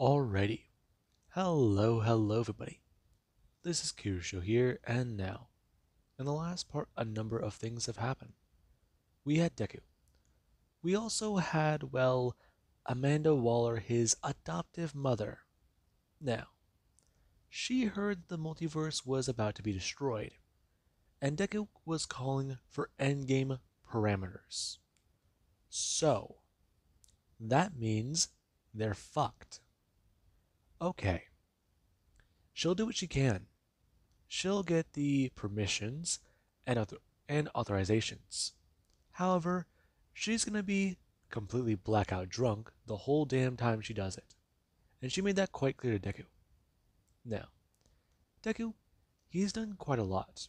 Alrighty. Hello everybody. This is Kirsho here, and now. In the last part, a number of things have happened. We had Deku. We also had, well, Amanda Waller, his adoptive mother. Now, she heard the multiverse was about to be destroyed, and Deku was calling for endgame parameters. So, that means they're fucked. Okay, she'll do what she can. She'll get the permissions and, and authorizations. However, she's going to be completely blackout drunk the whole damn time she does it. And she made that quite clear to Deku. Now, Deku, he's done quite a lot.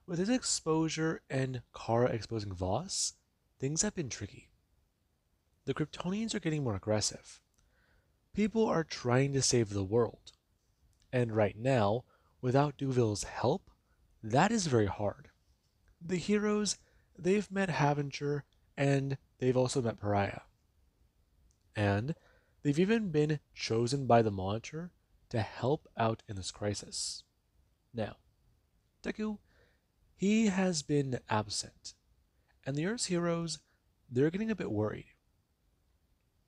With his exposure and Kara exposing Voss, things have been tricky. The Kryptonians are getting more aggressive. People are trying to save the world. And right now, without Duville's help, that is very hard. The heroes, they've met Havinger, and they've also met Pariah. And they've even been chosen by the Monitor to help out in this crisis. Now, Deku, he has been absent, and the Earth's heroes, they're getting a bit worried.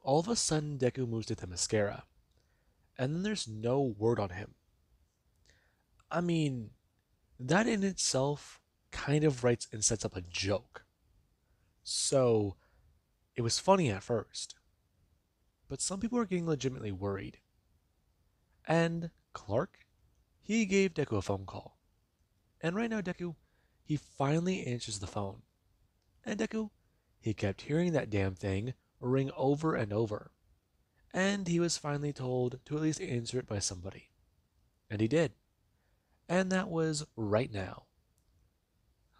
All of a sudden, Deku moves to Themyscira, and then there's no word on him. I mean, that in itself kind of writes and sets up a joke. So, it was funny at first, but some people are getting legitimately worried. And Clark, he gave Deku a phone call. And right now, Deku, he finally answers the phone. And Deku, he kept hearing that damn thing ring over and over. And he was finally told to at least answer it by somebody. And he did. And that was right now.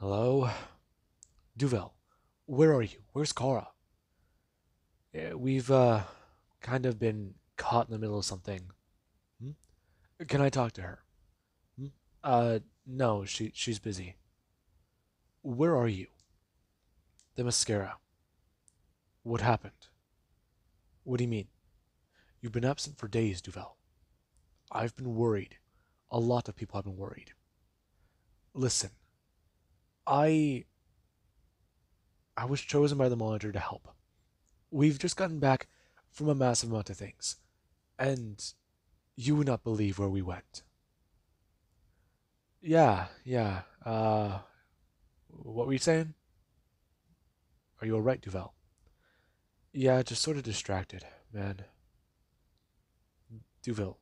Hello? Duvel, where are you? Where's Kara? We've, kind of been caught in the middle of something. Hmm? Can I talk to her? Hmm? No, she's busy. Where are you? The mascara. What happened? What do you mean? You've been absent for days, Duvel. I've been worried. A lot of people have been worried. Listen, I I was chosen by the monitor to help. We've just gotten back from a massive amount of things, and you would not believe where we went. Yeah. What were you saying? Are you alright, Duvel? Yeah, just sort of distracted, man. Duvel,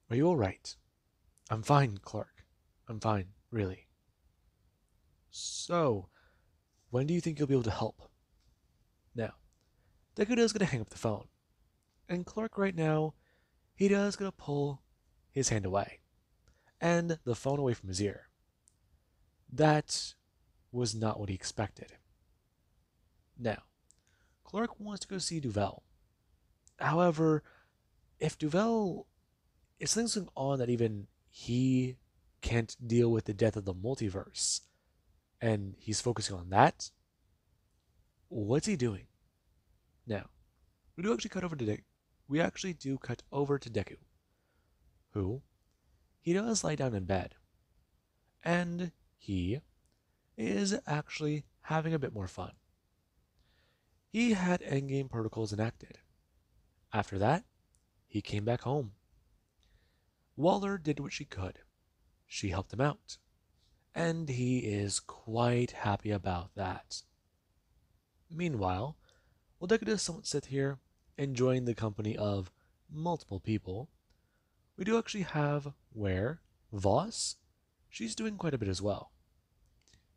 are you alright? I'm fine, Clark. I'm fine, really. So, when do you think you'll be able to help? Now, Deku is gonna hang up the phone, and Clark right now, he does gonna pull his hand away, and the phone away from his ear. That was not what he expected. Now, Clark wants to go see Duvel. However, if something's going on that even he can't deal with the death of the multiverse, and he's focusing on that, what's he doing? Now, we actually do cut over to Deku, who he does lie down in bed, and he is actually having a bit more fun. He had endgame protocols enacted. After that, he came back home. Waller did what she could. She helped him out, and he is quite happy about that. Meanwhile, while Deku does sit here enjoying the company of multiple people, we do actually have where Voss, she's doing quite a bit as well.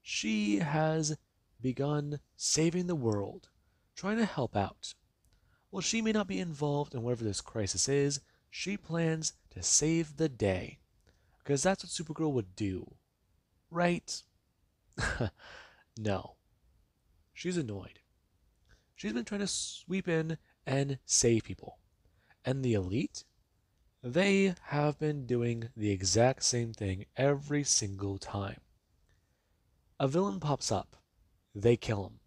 She has begun saving the world, trying to help out. While she may not be involved in whatever this crisis is, she plans to save the day. Because that's what Supergirl would do. Right? No. She's annoyed. She's been trying to sweep in and save people. And the elite? They have been doing the exact same thing every single time. A villain pops up. They kill him.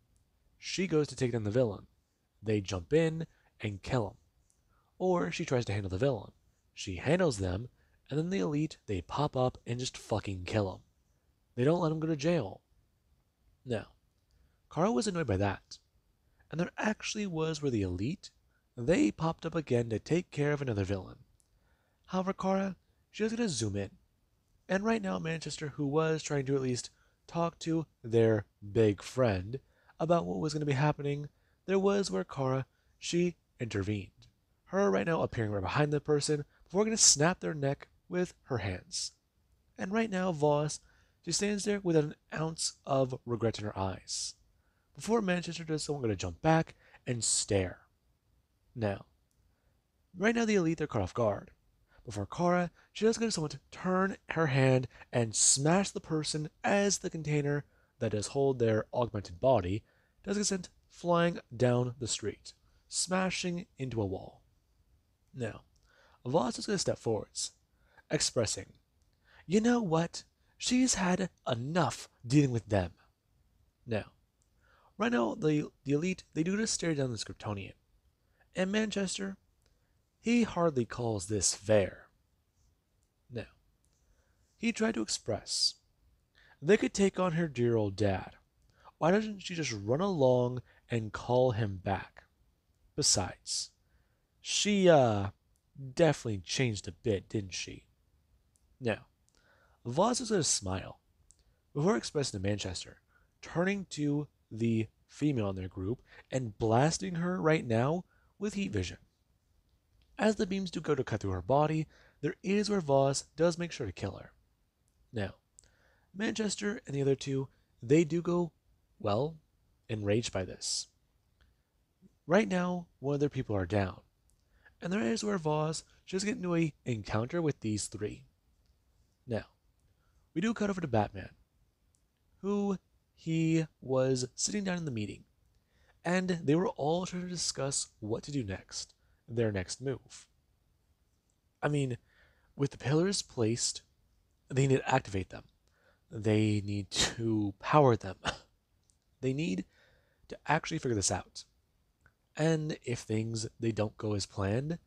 She goes to take down the villain. They jump in and kill him. Or she tries to handle the villain. She handles them, and then the elite, they pop up and just fucking kill him. They don't let him go to jail. Now, Kara was annoyed by that. And there actually was where the elite, they popped up again to take care of another villain. However, Kara, she was going to zoom in. And right now, Manchester, who was trying to at least talk to their big friend about what was going to be happening, there was where Kara, she intervened. Her right now appearing right behind the person before going to snap their neck with her hands. And right now, Voss, she stands there with an ounce of regret in her eyes. Before Manchester does so, I'm going to jump back and stare. Now, right now the elite, they're caught off guard. Before Kara, she does get someone to turn her hand and smash the person as the container that does hold their augmented body does get sent flying down the street, smashing into a wall. Now, Voss is going to step forwards, expressing, you know what? She's had enough dealing with them. Now, right now, the elite, they do just stare down this Kryptonian. And Manchester, he hardly calls this fair. Now, he tried to express, they could take on her dear old dad. Why doesn't she just run along and call him back? Besides, she, definitely changed a bit, didn't she? Now, Voss is going to smile before expressing to Manchester, turning to the female in their group and blasting her right now with heat vision. As the beams do go to cut through her body, there is where Voss does make sure to kill her. Now, Manchester and the other two, they do go, well, enraged by this. Right now, one of their people are down. And there is where Voss just get into an encounter with these three. Now, we do cut over to Batman, who he was sitting down in the meeting, and they were all trying to discuss what to do next, their next move. I mean, with the pillars placed, they need to activate them. They need to power them. They need to actually figure this out. And if things they don't go as planned,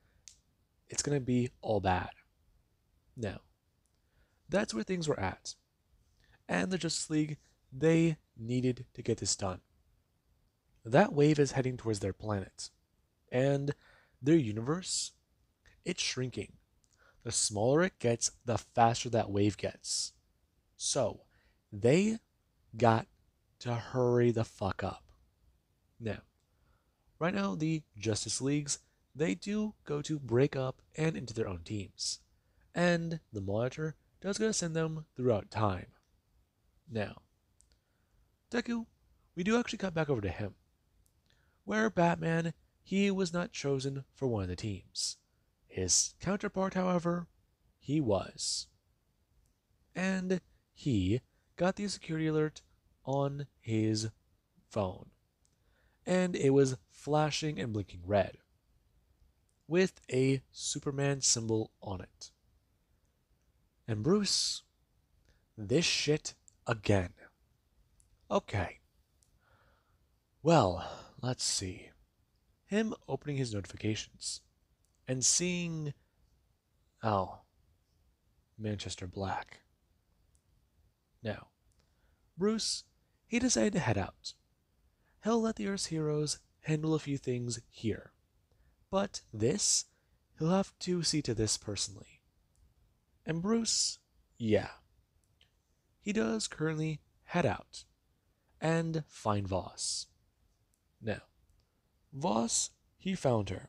it's going to be all bad. Now, that's where things were at. And the Justice League, they needed to get this done. That wave is heading towards their planet. And their universe, it's shrinking. The smaller it gets, the faster that wave gets. So, they got to hurry the fuck up. Now, right now, the Justice Leagues, they do go to break up and into their own teams. And the Monitor does go to send them throughout time. Now, Deku, we do actually cut back over to him. Where Batman, he was not chosen for one of the teams. His counterpart, however, he was. And he got the security alert on his phone. And it was flashing and blinking red, with a Superman symbol on it. And Bruce, this shit again. Okay. Well, let's see. Him opening his notifications and seeing, oh, Manchester Black. Now, Bruce, he decided to head out. He'll let the Earth's heroes handle a few things here. But this, he'll have to see to this personally. And Bruce, yeah. He does currently head out and find Voss. Now, Voss, he found her.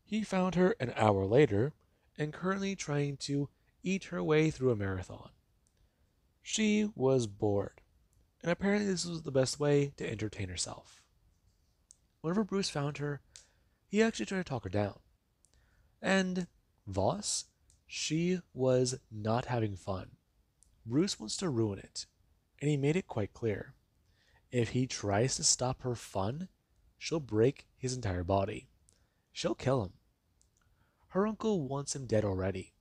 He found her an hour later and currently trying to eat her way through a marathon. She was bored, and apparently this was the best way to entertain herself. Whenever Bruce found her, he actually tried to talk her down. And Voss, she was not having fun. Bruce wants to ruin it, and he made it quite clear. If he tries to stop her fun, she'll break his entire body. She'll kill him. Her uncle wants him dead already.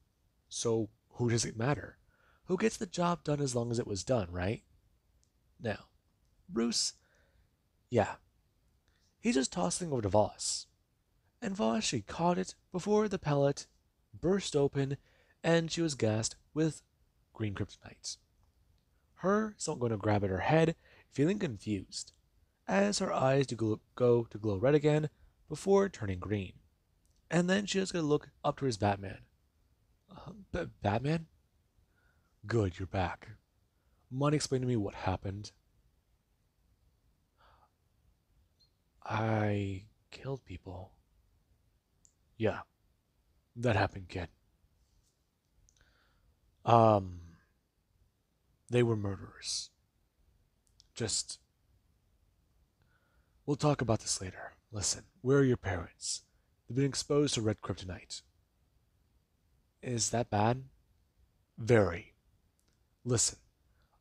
So who does it matter? Who gets the job done as long as it was done, right? Now, Bruce, yeah, he's just tossing over to Voss. and she caught it before the pellet burst open and she was gassed with green kryptonite. Her somewhat going to grab at her head, feeling confused, as her eyes go to glow red again before turning green. And then she is going to look up towards Batman. Batman? Good, you're back. Mind explain to me what happened? I killed people. Yeah, that happened, kid. Um, they were murderers. Just, we'll talk about this later. Listen, where are your parents? They've been exposed to red kryptonite. Is that bad? Very. Listen,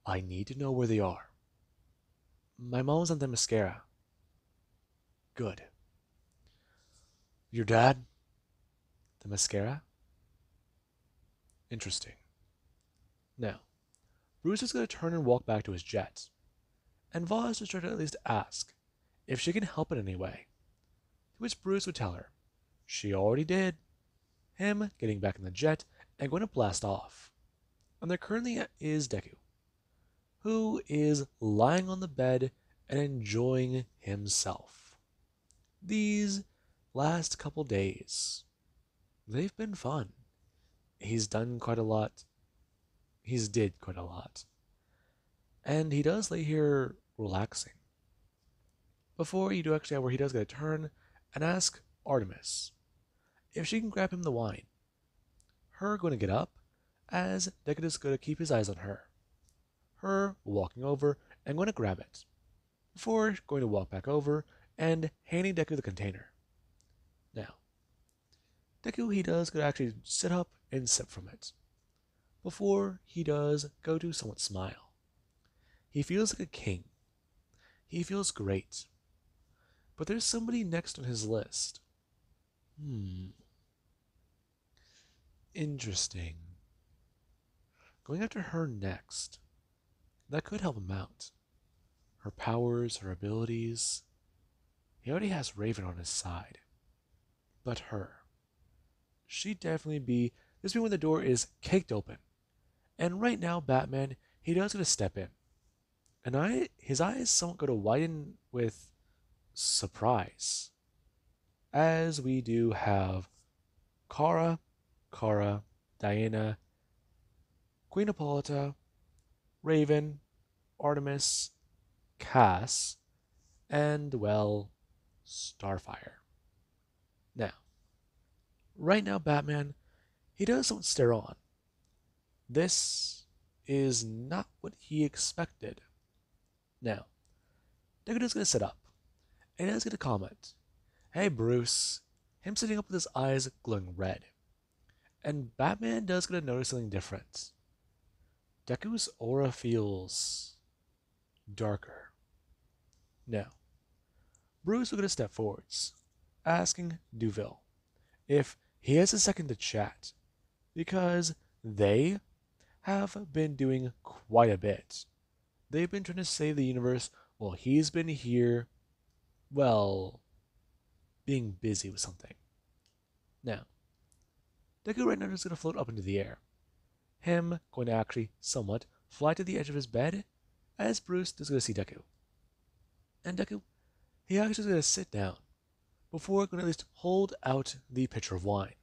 I need to know where they are. My mom's on the mascara. Good. Your dad? The mascara? Interesting. Now, Bruce is going to turn and walk back to his jet, and Voss is trying to at least ask if she can help in any way, to which Bruce would tell her she already did, him getting back in the jet and going to blast off. And there currently is Deku, who is lying on the bed and enjoying himself. These last couple days, they've been fun. He's done quite a lot. He's did quite a lot. And he does lay here relaxing. Before you do actually, where he does get a turn and ask Artemis if she can grab him the wine. Her going to get up, as Deku is going to keep his eyes on her. Her walking over and going to grab it, before going to walk back over and handing Deku the container. Now, Deku he does go to actually sit up and sip from it, before he does go to somewhat smile. He feels like a king. He feels great. But there's somebody next on his list. Interesting. Going after her next. That could help him out. Her powers, her abilities. He already has Raven on his side. But her. She'd definitely be. This being when the door is kicked open. And right now, Batman, he does get to step in. And his eyes somewhat go to widen with surprise. As we do have Kara, Diana, Queen Hippolyta, Raven, Artemis, Cass, and, well, Starfire. Now, right now, Batman, he does somewhat stare on. This is not what he expected. Now, Deku is going to sit up, and he's going to comment, "Hey, Bruce." Him sitting up with his eyes glowing red. And Batman does get to notice something different. Deku's aura feels darker. Now, Bruce will get a step forwards, asking Duville if he has a second to chat, because they have been doing quite a bit. They've been trying to save the universe while he's been here, well, being busy with something. Now, Deku right now is going to float up into the air. Him going to actually somewhat fly to the edge of his bed, as Bruce is going to see Deku. And Deku, he actually is going to sit down, before going to at least hold out the pitcher of wine,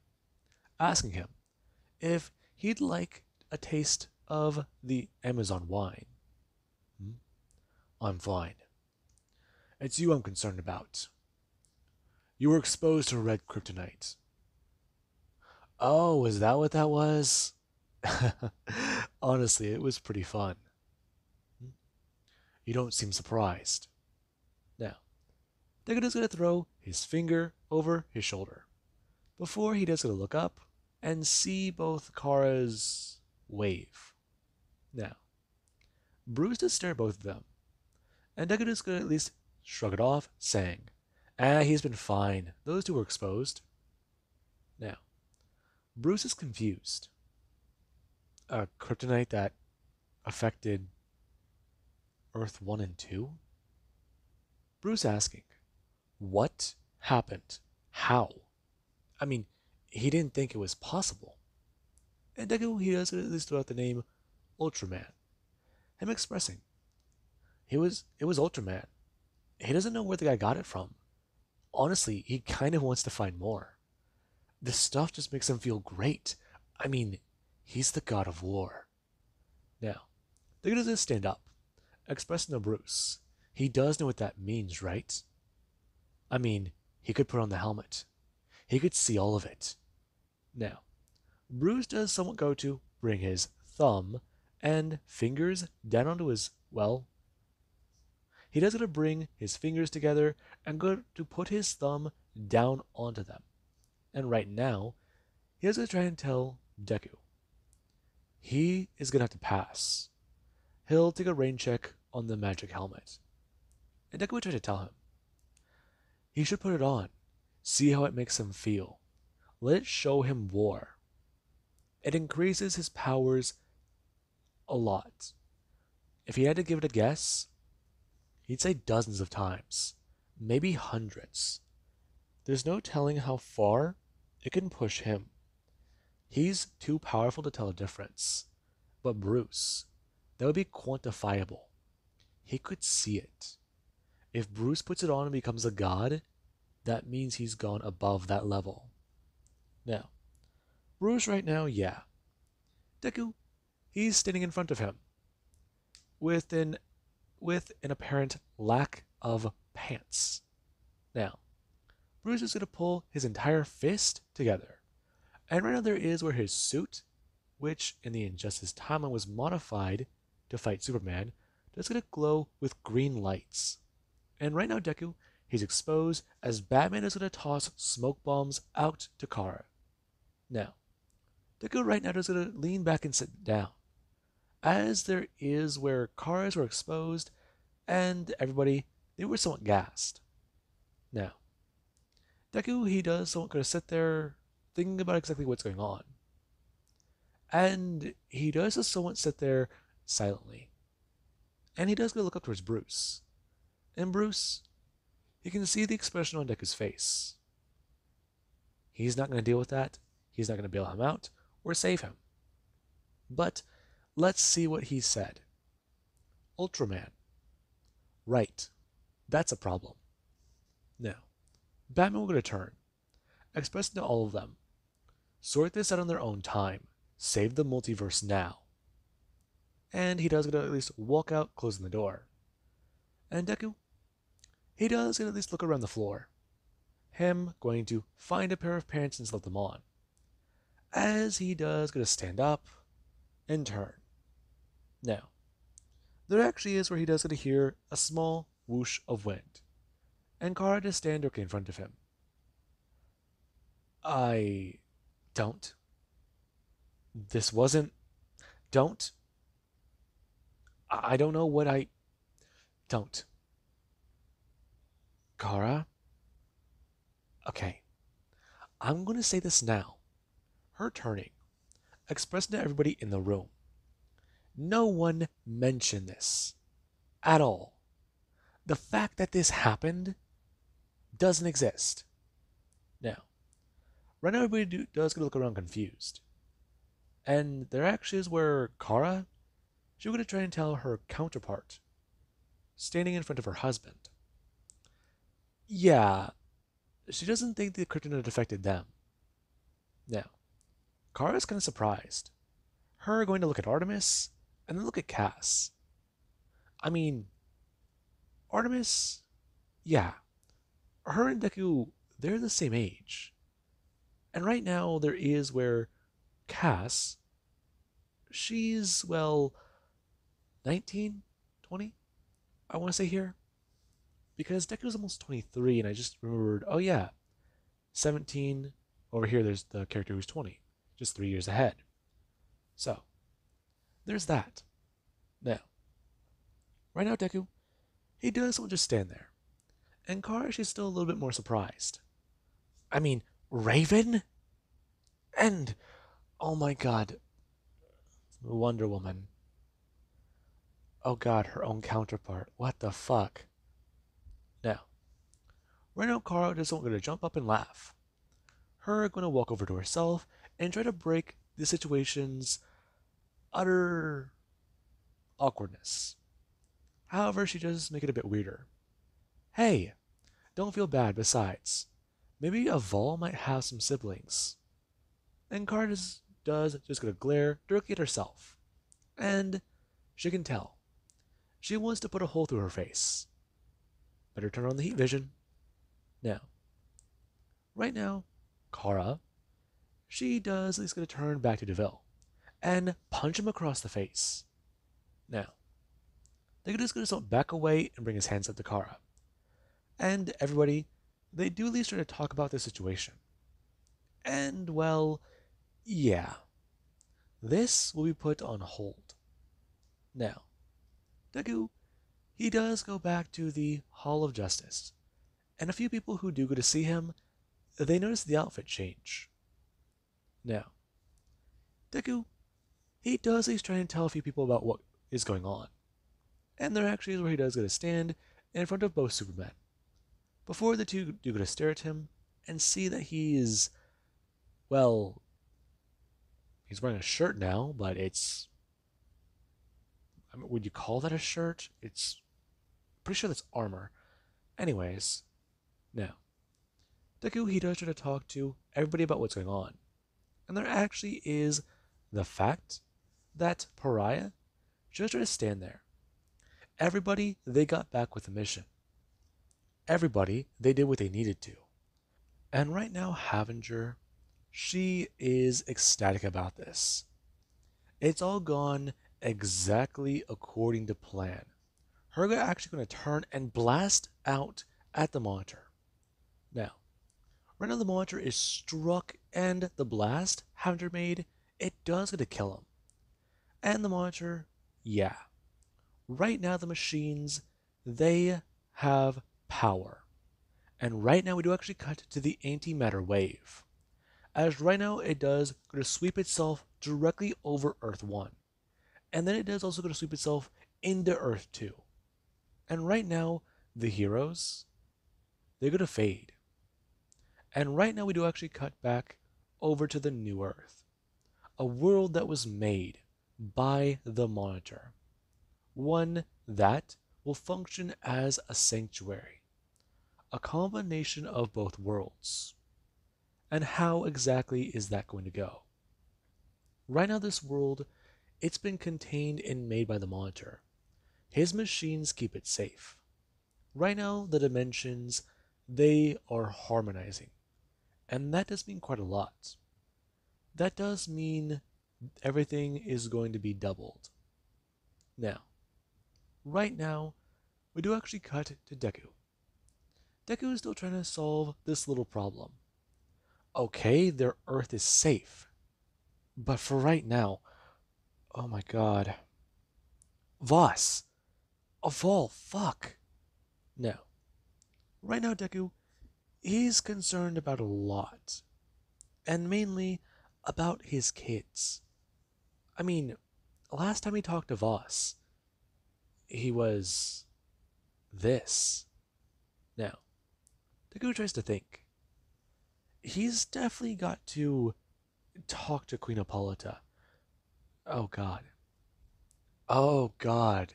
asking him if he'd like a taste of the Amazon wine. I'm fine. It's you I'm concerned about. You were exposed to red kryptonite. Oh, is that what that was? Honestly, it was pretty fun. You don't seem surprised. Now, Deku going to throw his finger over his shoulder, before he does going to look up and see both Kara's wave. Now, Bruce does stare at both of them, and Deku is going to at least shrug it off, saying, he's been fine. Those two were exposed. Now, Bruce is confused. A kryptonite that affected Earth 1 and 2? Bruce asking, what happened? How? I mean, he didn't think it was possible. And Deku, he does at least throw out the name Ultraman. Him expressing, it was Ultraman. He doesn't know where the guy got it from. Honestly, he kind of wants to find more. This stuff just makes him feel great. I mean, he's the god of war. Now, Deku doesn't stand up, expressing to Bruce. He does know what that means, right? I mean, he could put on the helmet. He could see all of it. Now, Bruce does somewhat go to bring his thumb and fingers down onto his, well, he does go to bring his fingers together and go to put his thumb down onto them. And right now, he is going to try and tell Deku. He is going to have to pass. He'll take a rain check on the magic helmet. And Deku would try to tell him. He should put it on. See how it makes him feel. Let it show him war. It increases his powers a lot. If he had to give it a guess, he'd say dozens of times, maybe hundreds. There's no telling how far it can push him. He's too powerful to tell a difference. But Bruce, that would be quantifiable. He could see it. If Bruce puts it on and becomes a god, that means he's gone above that level. Now, Bruce right now, yeah. Deku, he's standing in front of him with an apparent lack of pants. Now, Bruce is going to pull his entire fist together. And right now there is where his suit, which in the Injustice timeline was modified to fight Superman, is going to glow with green lights. And right now Deku, he's exposed as Batman is going to toss smoke bombs out to Kara. Now, Deku right now is going to lean back and sit down, as there is where Kara's were exposed and everybody, they were somewhat gassed. Now, Deku, he does somewhat going to sit there thinking about exactly what's going on. And he does just somewhat sit there silently. And he does go look up towards Bruce. And Bruce, you can see the expression on Deku's face. He's not going to deal with that. He's not going to bail him out or save him. But let's see what he said. Ultraman. Right. That's a problem. Now, Batman will go to turn, expressing to all of them, sort this out on their own time. Save the multiverse now. And he does get to at least walk out, closing the door. And Deku, he does get to at least look around the floor. Him going to find a pair of pants and slip them on. As he does get to stand up and turn. Now, there actually is where he does get to hear a small whoosh of wind. And Kara does stand directly in front of him. I don't. This wasn't. Don't. I don't know what I. Don't. Kara? Okay. I'm going to say this now. Her turning, expressing to everybody in the room. No one mentioned this. At all. The fact that this happened doesn't exist. Now, right now everybody does get to look around confused. And there actually is where Kara, she's going to try and tell her counterpart, standing in front of her husband. Yeah, she doesn't think the kryptonite had affected them. Now, Kara's kind of surprised. Her going to look at Artemis, and then look at Cass. I mean, Artemis, yeah. Her and Deku, they're the same age. And right now, there is where Cass, she's, well, 19, 20, I want to say here. Because Deku's almost 23, and I just remembered, oh yeah, 17. Over here, there's the character who's 20, just 3 years ahead. So, there's that. Now, right now, Deku, he does want to just stand there. And Kara, she's still a little bit more surprised. I mean, Raven? And, oh my god, Wonder Woman. Oh god, her own counterpart. What the fuck? Now, right now, Kara just going to jump up and laugh. her going to walk over to herself and try to break the situation's utter awkwardness. However, she does make it a bit weirder. Hey, don't feel bad, besides. Maybe a Vol might have some siblings. And Cardis does just gonna glare directly at herself. And she can tell. She wants to put a hole through her face. Better turn on the heat vision. Now, right now, Kara, she does at least gonna turn back to DeVille and punch him across the face. Now, they're just gonna back away and bring his hands up to Kara. And everybody, they do at least try to talk about the situation. And, well, yeah, this will be put on hold. Now, Deku, he does go back to the Hall of Justice, and a few people who do go to see him, they notice the outfit change. Now, Deku, he does at least try and tell a few people about what is going on. And there actually is where he does go to stand in front of both Supermen. Before the two do go to stare at him and see that he's, well, he's wearing a shirt now, but it's, I mean, would you call that a shirt? It's pretty sure that's armor. Anyways, now, Deku, he does try to talk to everybody about what's going on. And there actually is the fact that Pariah just tried to stand there. Everybody, they got back with the mission. Everybody, they did what they needed to. And right now, Havinger, she is ecstatic about this. It's all gone exactly according to plan. Her actually going to turn and blast out at the monitor. Now, right now the monitor is struck and the blast Havinger made, it does going to kill him. And the monitor, yeah. Right now the machines, they have power. And right now we do actually cut to the antimatter wave. As right now it does go to sweep itself directly over Earth 1. And then it does also go to sweep itself into Earth 2. And right now, the heroes, they're going to fade. And right now we do actually cut back over to the new Earth. A world that was made by the Monitor. One that will function as a sanctuary. A combination of both worlds. And how exactly is that going to go? Right now this world, it's been contained and made by the Monitor. His machines keep it safe. Right now the dimensions, they are harmonizing. And that does mean quite a lot. That does mean everything is going to be doubled. Now, right now, we do actually cut to Deku. Deku is still trying to solve this little problem. Okay, their Earth is safe. But for right now, oh my god. Voss! Of all, fuck! Now, right now Deku, he's concerned about a lot. And mainly about his kids. I mean, last time he talked to Voss, he was this. Now, Deku tries to think. He's definitely got to talk to Queen Hippolyta. Oh god. Oh god.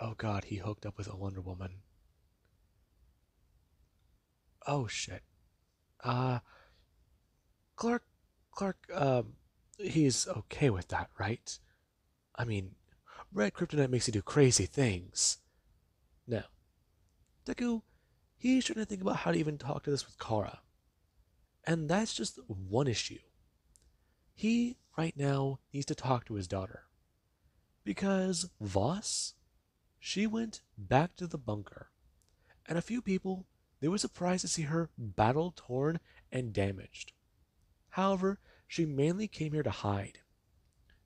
Oh god, he hooked up with a Wonder Woman. Oh shit. Uh, Clark, Clark, he's okay with that, right? I mean, red kryptonite makes you do crazy things. Now, Deku, he's trying to think about how to even talk to this with Kara. And that's just one issue. He, right now, needs to talk to his daughter. Because Voss, she went back to the bunker. And a few people, they were surprised to see her battle-torn and damaged. However, she mainly came here to hide.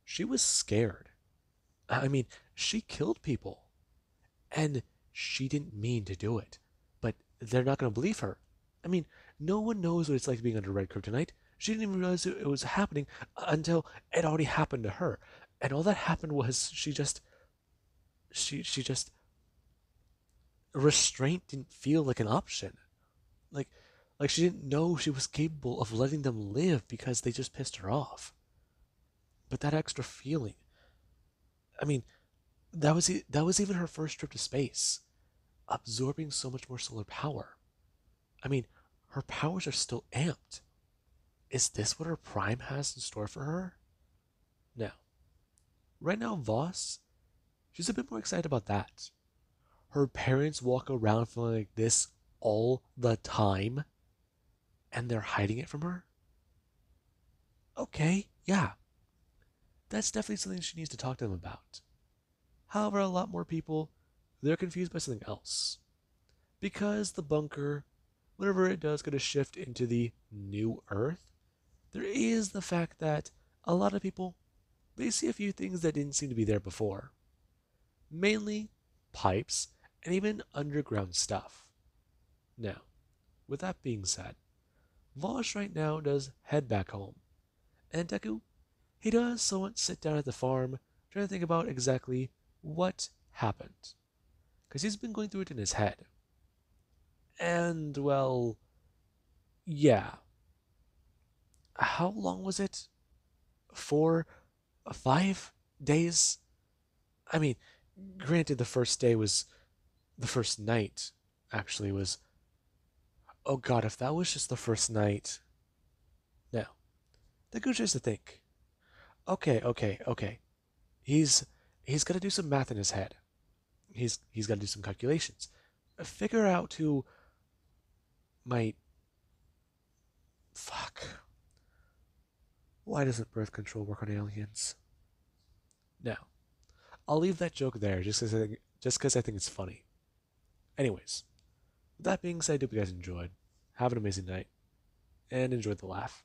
She was scared. I mean, she killed people. And she didn't mean to do it. But they're not going to believe her. I mean, no one knows what it's like being under red kryptonite. She didn't even realize it was happening until it already happened to her. And all that happened was she just restraint didn't feel like an option. Like Like she didn't know she was capable of letting them live because they just pissed her off. But that extra feeling, I mean, that was even her first trip to space, absorbing so much more solar power. I mean, her powers are still amped. Is this what her prime has in store for her? No. Right now, Voss, she's a bit more excited about that. Her parents walk around feeling like this all the time, and they're hiding it from her? Okay, yeah, that's definitely something she needs to talk to them about. However, a lot more people, they're confused by something else. Because the bunker, whenever it does get a shift into the new Earth, there is the fact that a lot of people, they see a few things that didn't seem to be there before. Mainly pipes and even underground stuff. Now, with that being said, Vosh right now does head back home, and Deku, he does somewhat sit down at the farm, trying to think about exactly what happened. Because he's been going through it in his head. And, well, yeah. How long was it? 4, 5 days? I mean, granted, the first day was the first night, actually, was. Oh god, if that was just the first night. No. Deku tries to think. Okay. He's he's got to do some math in his head. He's got to do some calculations. Figure out who might. Fuck. Why doesn't birth control work on aliens? Now, I'll leave that joke there just because I think it's funny. Anyways, with that being said, I hope you guys enjoyed. Have an amazing night and enjoy the laugh.